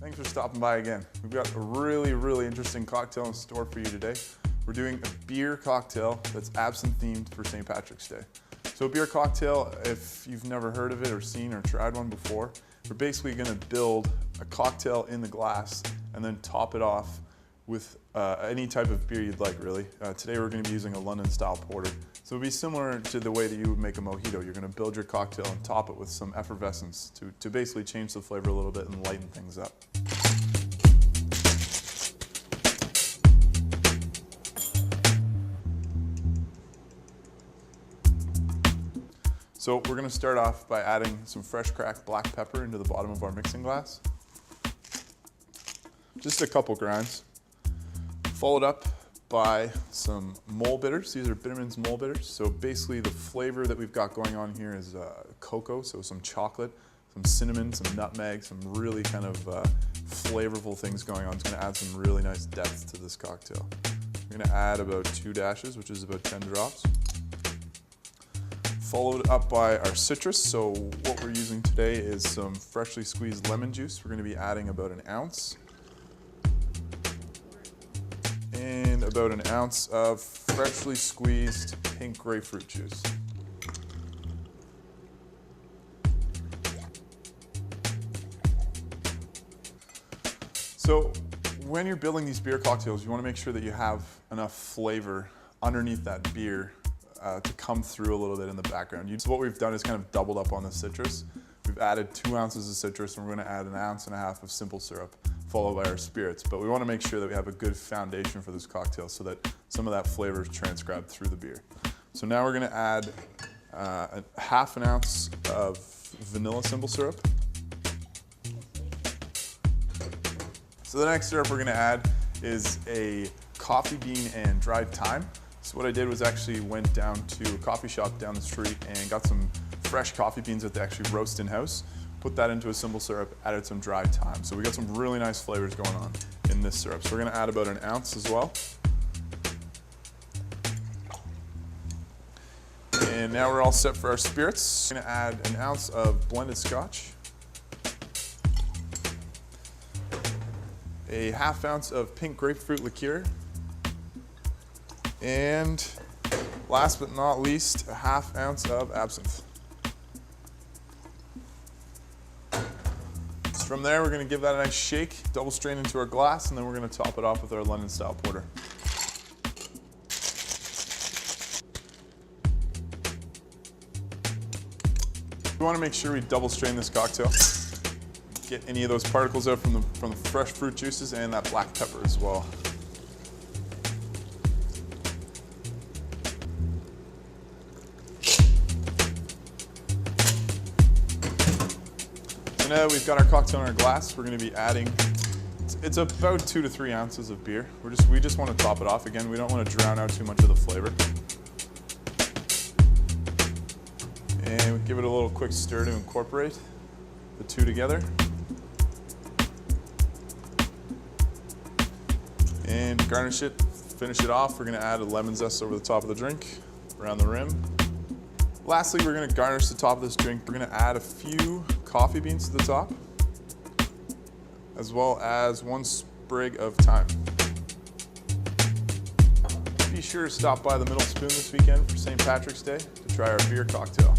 Thanks for stopping by again. We've got a really interesting cocktail in store for you today. We're doing a beer cocktail that's absinthe themed for St. Patrick's Day. So a beer cocktail, if you've never heard of it or seen or tried one before, we're basically going to build a cocktail in the glass and then top it off with any type of beer you'd like, really. Today we're going to be using a London style porter. So it'll be similar to the way that you would make a mojito. You're going to build your cocktail and top it with some effervescence to basically change the flavor a little bit and lighten things up. So we're going to start off by adding some fresh cracked black pepper into the bottom of our mixing glass. Just a couple grinds. Followed up by some mole bitters. These are Bitterman's mole bitters. So basically the flavor that we've got going on here is cocoa, so some chocolate, some cinnamon, some nutmeg, some really kind of flavorful things going on. It's going to add some really nice depth to this cocktail. We're going to add about 2 dashes, which is about 10 drops. Followed up by our citrus. So what we're using today is some freshly squeezed lemon juice. We're going to be adding about an ounce. And about an ounce of freshly squeezed pink grapefruit juice. So when you're building these beer cocktails, you want to make sure that you have enough flavor underneath that beer to come through a little bit in the background. So what we've done is kind of doubled up on the citrus. We've added 2 ounces of citrus, and we're going to add 1.5 ounces of simple syrup, followed by our spirits. But we want to make sure that we have a good foundation for this cocktail so that some of that flavor is transcribed through the beer. So now we're going to add 1/2 ounce of vanilla simple syrup. So the next syrup we're going to add is a coffee bean and dried thyme. So what I did was actually went down to a coffee shop down the street and got some fresh coffee beans that they actually roast in-house, put that into a simple syrup, added some dried thyme. So we got some really nice flavors going on in this syrup. So we're going to add about 1 ounce as well. And now we're all set for our spirits. We're going to add 1 ounce of blended scotch, 1/2 ounce of pink grapefruit liqueur, and last but not least, 1/2 ounce of absinthe. So from there, we're going to give that a nice shake, double strain into our glass, and then we're going to top it off with our London style porter. We want to make sure we double strain this cocktail. Get any of those particles out from the fresh fruit juices and that black pepper as well. So now that we've got our cocktail in our glass, we're going to be adding, it's about 2 to 3 ounces of beer. We just want to top it off. Again, we don't want to drown out too much of the flavor. And we give it a little quick stir to incorporate the two together. And to garnish it, finish it off, we're going to add a lemon zest over the top of the drink, around the rim. Lastly, we're going to garnish the top of this drink. We're going to add a few coffee beans to the top, as well as 1 sprig of thyme. Be sure to stop by the Middle Spoon this weekend for St. Patrick's Day to try our beer cocktail.